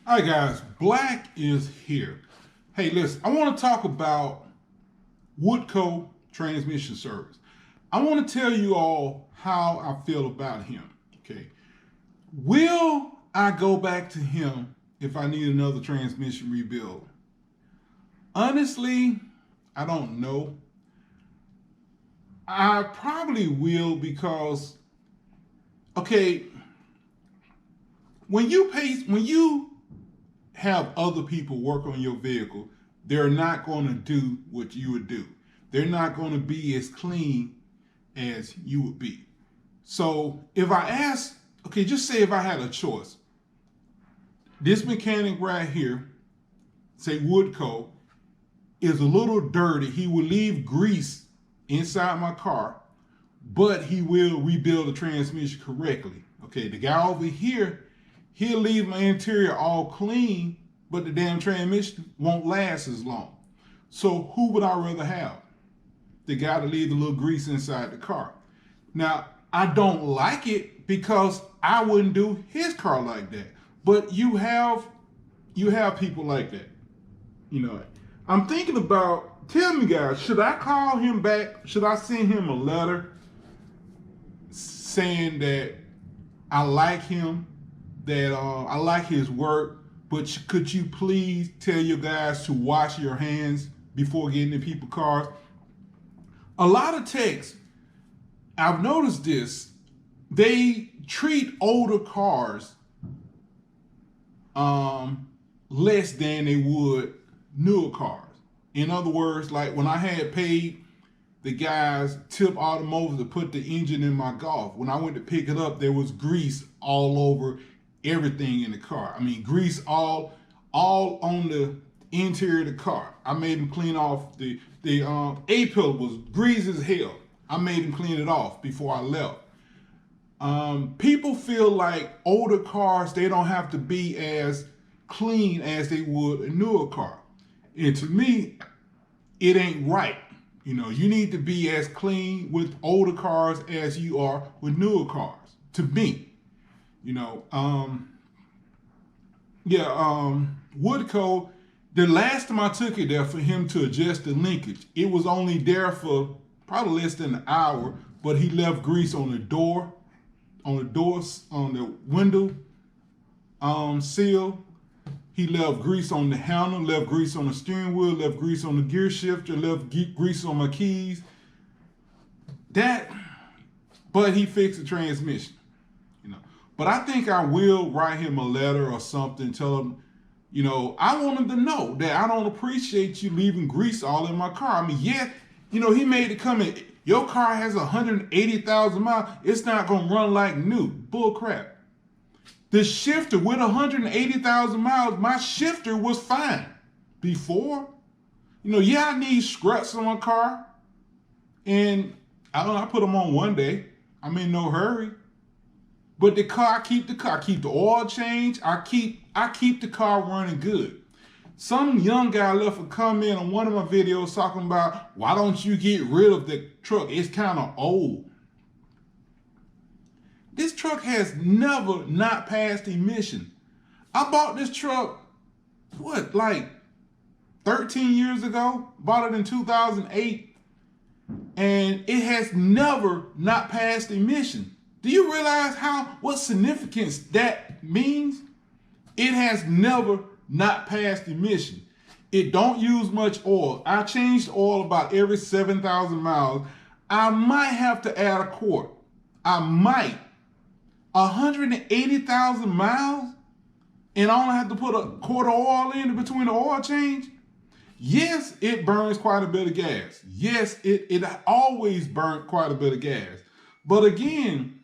All right, guys, Black is here. Hey, listen, I want to talk about Woodco Transmission Service. I want to tell you all how I feel about him. Okay. Will I go back to him if I need another transmission rebuild? Honestly, I don't know. I probably will because, okay, when you have other people work on your vehicle, they're not going to do what you would do. They're not going to be as clean as you would be. So if I ask, okay, just say if I had a choice, this mechanic right here, say Woodco, is a little dirty. He will leave grease inside my car, but he will rebuild the transmission correctly. Okay, the guy over here, he'll leave my interior all clean, but the damn transmission won't last as long. So who would I rather have? The guy to leave the little grease inside the car. Now, I don't like it because I wouldn't do his car like that. But you have people like that. You know, I'm thinking about, tell me guys, should I call him back? Should I send him a letter saying that I like him, that I like his work, but could you please tell your guys to wash your hands before getting in people's cars? A lot of techs, I've noticed this, they treat older cars less than they would newer cars. In other words, like when I had paid the guys Tip Automotive to put the engine in my Golf, when I went to pick it up, there was grease all over everything in the car. I mean, grease all on the interior of the car. I made him clean off the A-pillar was greasy as hell. I made him clean it off before I left. People feel like older cars, they don't have to be as clean as they would a newer car. And to me, it ain't right. You know, you need to be as clean with older cars as you are with newer cars, to me. You know, Woodco, the last time I took it there for him to adjust the linkage, it was only there for probably less than an hour, but he left grease on the door, on the doors, on the window seal. He left grease on the handle, left grease on the steering wheel, left grease on the gear shifter, left grease on my keys. But he fixed the transmission. You know, but I think I will write him a letter or something, tell him, you know, I want him to know that I don't appreciate you leaving grease all in my car. I mean, yeah, you know, he made it come in. Your car has 180,000 miles. It's not going to run like new. Bull crap. The shifter with 180,000 miles, my shifter was fine before. You know, yeah, I need struts on my car. And I put them on one day. I'm in no hurry. But the car, I keep the oil change. I keep the car running good. Some young guy left a comment on one of my videos talking about, why don't you get rid of the truck? It's kind of old. This truck has never not passed emission. I bought this truck, like 13 years ago? Bought it in 2008. And it has never not passed emission. Do you realize what significance that means? It has never not passed emission. It don't use much oil. I changed oil about every 7,000 miles. I might have to add a quart. I might. 180,000 miles? And I only have to put a quart of oil in between the oil change? Yes, it burns quite a bit of gas. Yes, it always burnt quite a bit of gas. But again,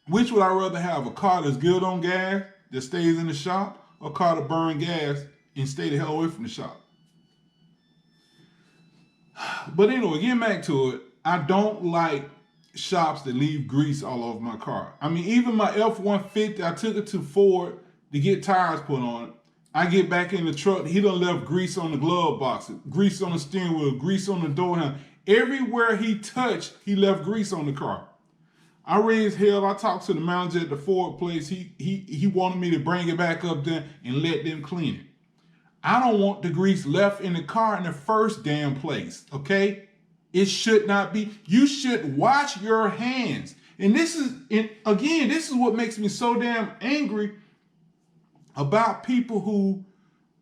which would I rather have? A car that's good on gas, that stays in the shop, or a car that burn gas and stay the hell away from the shop? But anyway, getting back to it, I don't like shops that leave grease all over my car. I mean, even my F-150, I took it to Ford to get tires put on it. I get back in the truck, he done left grease on the glove box, grease on the steering wheel, grease on the door handle. Everywhere he touched, he left grease on the car. I raised hell. I talked to the manager at the Ford place. He wanted me to bring it back up there and let them clean it. I don't want the grease left in the car in the first damn place, okay? It should not be. You should wash your hands. And this is what makes me so damn angry about people who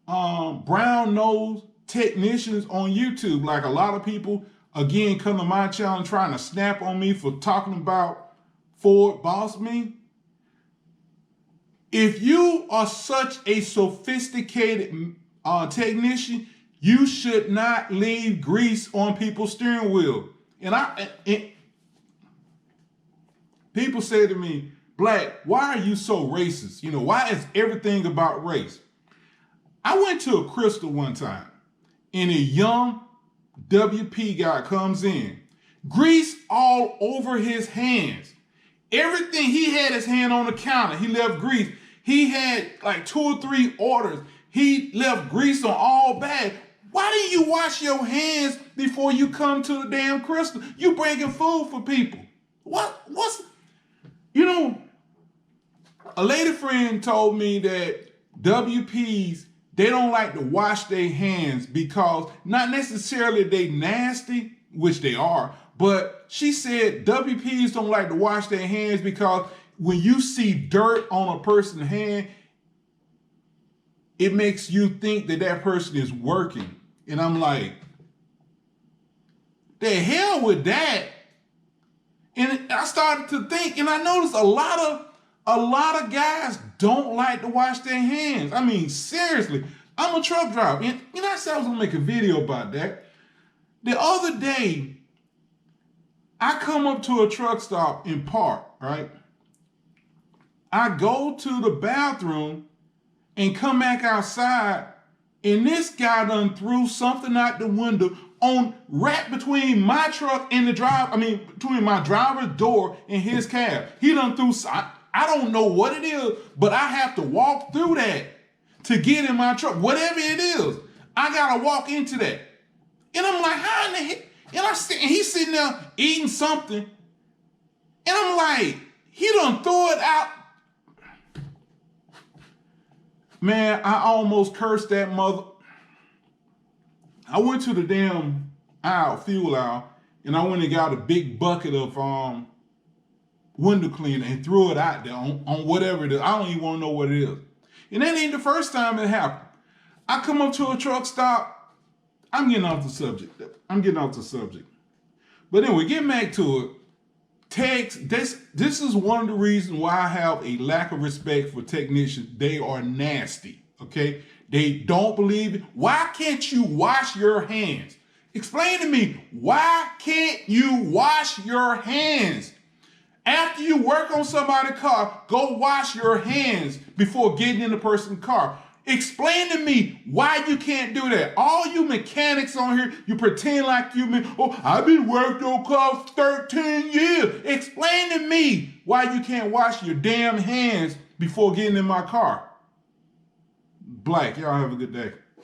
brown nose technicians on YouTube. Like a lot of people, again, come to my channel and trying to snap on me for talking about Ford Boss Me. If you are such a sophisticated technician, you should not leave grease on people's steering wheel. And people say to me, Black, why are you so racist? You know, why is everything about race? I went to a Crystal one time, and a young WP guy comes in, grease all over his hands. Everything, he had his hand on the counter. He left grease. He had like 2 or 3 orders. He left grease on all bags. Why didn't you wash your hands before you come to the damn Crystal? You bringing food for people. You know, a lady friend told me that WPs, they don't like to wash their hands because not necessarily they nasty, which they are, but she said WPs don't like to wash their hands because when you see dirt on a person's hand, it makes you think that that person is working. And I'm like, the hell with that. And I started to think, and I noticed a lot of guys don't like to wash their hands. I mean, seriously, I'm a truck driver. And I said I was gonna make a video about that. The other day, I come up to a truck stop and park, right? I go to the bathroom and come back outside, and this guy done threw something out the window right between my truck and between my driver's door and his cab. He done threw, I don't know what it is, but I have to walk through that to get in my truck. Whatever it is, I gotta walk into that. And I'm like, how in the heck? And he's sitting there eating something, and I'm like, he done threw it out. Man, I almost cursed that mother. I went to the damn fuel aisle, and I went and got a big bucket of window cleaner and threw it out there on whatever it is. I don't even want to know what it is. And that ain't the first time it happened. I come up to a truck stop. I'm getting off the subject. But anyway, getting back to it. This is one of the reasons why I have a lack of respect for technicians. They are nasty, okay? They don't believe it. Why can't you wash your hands? Explain to me, why can't you wash your hands? After you work on somebody's car, go wash your hands before getting in the person's car. Explain to me why you can't do that. All you mechanics on here, you pretend like I've been working on cars 13 years. Explain to me why you can't wash your damn hands before getting in my car. Black, y'all have a good day.